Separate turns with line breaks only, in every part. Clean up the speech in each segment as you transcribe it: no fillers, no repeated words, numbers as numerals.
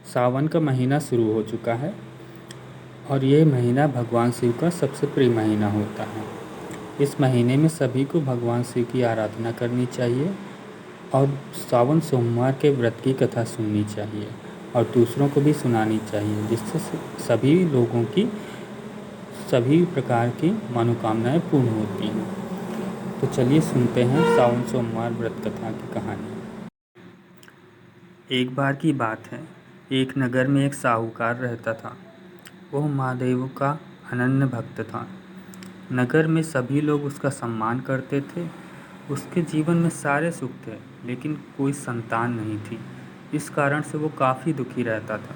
सावन का महीना शुरू हो चुका है और ये महीना भगवान शिव का सबसे प्रिय महीना होता है। इस महीने में सभी को भगवान शिव की आराधना करनी चाहिए और सावन सोमवार के व्रत की कथा सुननी चाहिए और दूसरों को भी सुनानी चाहिए, जिससे सभी लोगों की सभी प्रकार की मनोकामनाएं पूर्ण होती हैं। तो चलिए सुनते हैं सावन सोमवार व्रत कथा की कहानी। एक बार की बात है, एक नगर में एक साहूकार रहता था। वह महादेव का अनन्य भक्त था। नगर में सभी लोग उसका सम्मान करते थे। उसके जीवन में सारे सुख थे, लेकिन कोई संतान नहीं थी। इस कारण से वो काफ़ी दुखी रहता था।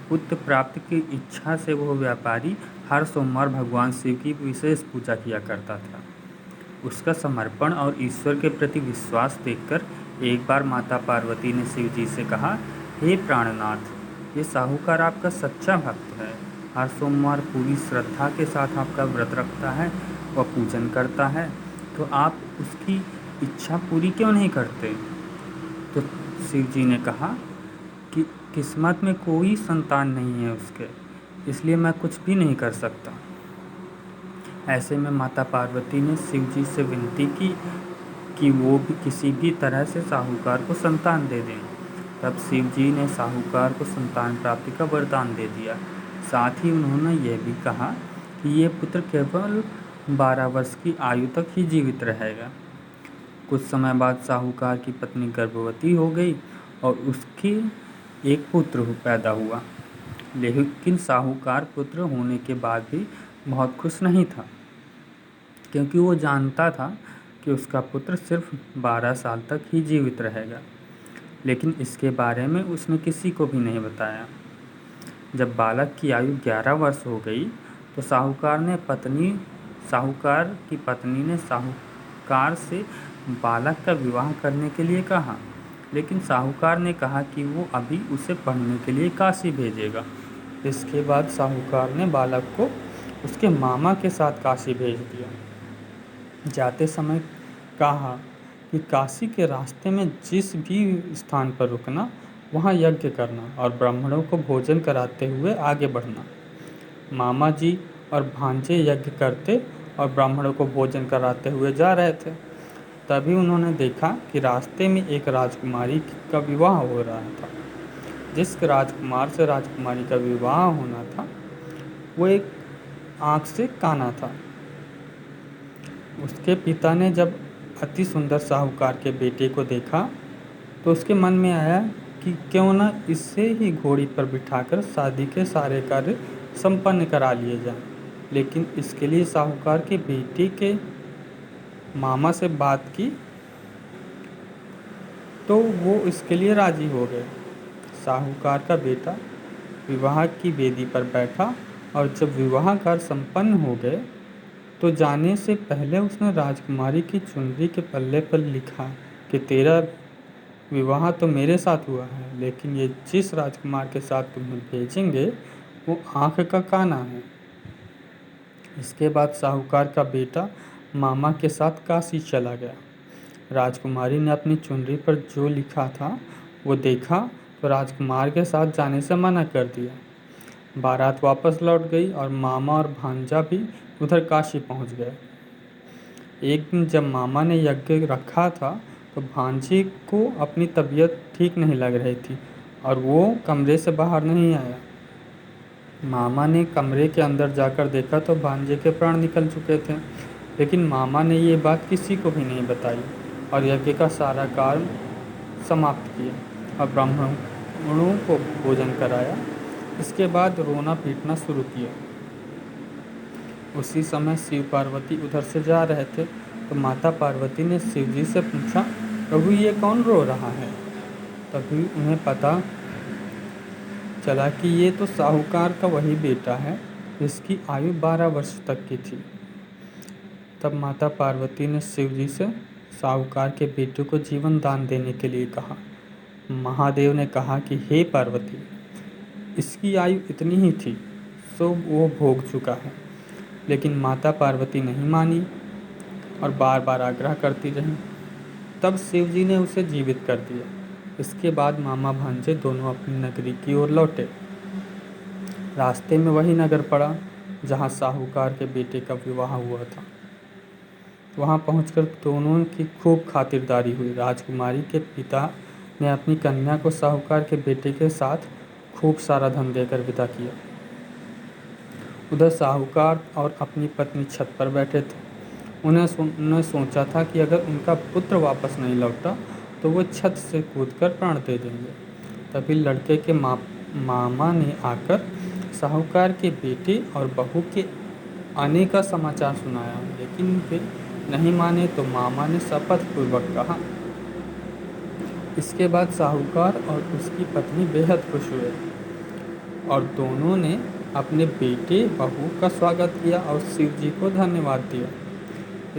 पुत्र प्राप्ति की इच्छा से वह व्यापारी हर सोमवार भगवान शिव की विशेष पूजा किया करता था। उसका समर्पण और ईश्वर के प्रति विश्वास देखकर एक बार माता पार्वती ने शिव जी से कहा, हे प्राणनाथ, ये साहूकार आपका सच्चा भक्त है। हर सोमवार पूरी श्रद्धा के साथ आपका व्रत रखता है व पूजन करता है, तो आप उसकी इच्छा पूरी क्यों नहीं करते? तो शिव जी ने कहा कि किस्मत में कोई संतान नहीं है उसके, इसलिए मैं कुछ भी नहीं कर सकता। ऐसे में माता पार्वती ने शिव जी से विनती की कि वो भी किसी भी तरह से साहूकार को संतान दे दें। तब शिव जी ने साहूकार को संतान प्राप्ति का वरदान दे दिया। साथ ही उन्होंने यह भी कहा कि ये पुत्र केवल 12 वर्ष की आयु तक ही जीवित रहेगा। कुछ समय बाद साहूकार की पत्नी गर्भवती हो गई और उसके एक पुत्र पैदा हुआ। लेकिन साहूकार पुत्र होने के बाद भी बहुत खुश नहीं था, क्योंकि वो जानता था कि उसका पुत्र सिर्फ 12 साल तक ही जीवित रहेगा। लेकिन इसके बारे में उसने किसी को भी नहीं बताया। जब बालक की आयु 11 वर्ष हो गई तो साहूकार की पत्नी ने साहूकार से बालक का विवाह करने के लिए कहा, लेकिन साहूकार ने कहा कि वो अभी उसे पढ़ने के लिए काशी भेजेगा। इसके बाद साहूकार ने बालक को उसके मामा के साथ काशी भेज दिया। जाते समय कहा कि काशी के रास्ते में जिस भी स्थान पर रुकना, वहाँ यज्ञ करना और ब्राह्मणों को भोजन कराते हुए आगे बढ़ना। मामा जी और भांजे यज्ञ करते और ब्राह्मणों को भोजन कराते हुए जा रहे थे। तभी उन्होंने देखा कि रास्ते में एक राजकुमारी का विवाह हो रहा था। जिस राजकुमार से राजकुमारी का विवाह होना था, वो एक आँख से काना था। उसके पिता ने जब अति सुंदर साहूकार के बेटे को देखा तो उसके मन में आया कि क्यों न इससे ही घोड़ी पर बिठाकर शादी के सारे कार्य संपन्न करा लिए जाएं। लेकिन इसके लिए साहूकार के बेटे के मामा से बात की तो वो इसके लिए राजी हो गए। साहूकार का बेटा विवाह की वेदी पर बैठा और जब विवाह कार्य संपन्न हो गए तो जाने से पहले उसने राजकुमारी की चुनरी के पल्ले पर लिखा कि तेरा विवाह तो मेरे साथ हुआ है, लेकिन ये जिस राजकुमार के साथ तुम्हें भेजेंगे वो आँख का काना है। इसके बाद साहूकार का बेटा मामा के साथ काशी चला गया। राजकुमारी ने अपनी चुनरी पर जो लिखा था वो देखा तो राजकुमार के साथ जाने से मना कर दिया। बारात वापस लौट गई और मामा और भांजा भी उधर काशी पहुंच गए। एक दिन जब मामा ने यज्ञ रखा था तो भांजे को अपनी तबीयत ठीक नहीं लग रही थी और वो कमरे से बाहर नहीं आया। मामा ने कमरे के अंदर जाकर देखा तो भांजे के प्राण निकल चुके थे, लेकिन मामा ने ये बात किसी को भी नहीं बताई और यज्ञ का सारा कार्य समाप्त किया और ब्राह्मणों को भोजन कराया। इसके बाद रोना पीटना शुरू किया। उसी समय शिव पार्वती उधर से जा रहे थे तो माता पार्वती ने शिव जी से पूछा, प्रभु ये कौन रो रहा है? तभी उन्हें पता चला कि ये तो साहूकार का वही बेटा है जिसकी आयु 12 वर्ष तक की थी। तब माता पार्वती ने शिव जी से साहूकार के बेटे को जीवन दान देने के लिए कहा। महादेव ने कहा कि हे पार्वती, इसकी आयु इतनी ही थी, सो वो भोग चुका है। लेकिन माता पार्वती नहीं मानी और बार बार आग्रह करती रही। तब शिव जी ने उसे जीवित कर दिया। इसके बाद मामा भांजे दोनों अपनी नगरी की ओर लौटे। रास्ते में वही नगर पड़ा जहाँ साहूकार के बेटे का विवाह हुआ था। वहाँ पहुंचकर दोनों की खूब खातिरदारी हुई। राजकुमारी के पिता ने अपनी कन्या को साहूकार के बेटे के साथ खूब सारा धन देकर विदा किया। उधर साहूकार और अपनी पत्नी छत पर बैठे थे। उन्होंने सोचा था कि अगर उनका पुत्र वापस नहीं लौटा तो वो छत से कूदकर प्राण दे देंगे। तभी लड़के के मामा ने आकर साहूकार के बेटे और बहू के आने का समाचार सुनाया, लेकिन वे नहीं माने तो मामा ने शपथ पूर्वक कहा। इसके बाद साहूकार और उसकी पत्नी बेहद खुश हुए और दोनों ने अपने बेटे बहू का स्वागत किया और शिव जी को धन्यवाद दिया।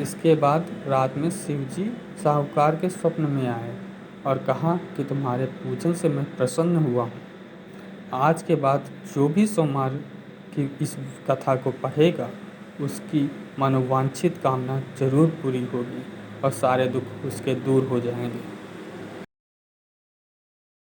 इसके बाद रात में शिव जी साहूकार के स्वप्न में आए और कहा कि तुम्हारे पूजन से मैं प्रसन्न हुआ हूँ। आज के बाद जो भी सोमवार की इस कथा को पढ़ेगा उसकी मनोवांछित कामना जरूर पूरी होगी और सारे दुख उसके दूर हो जाएंगे।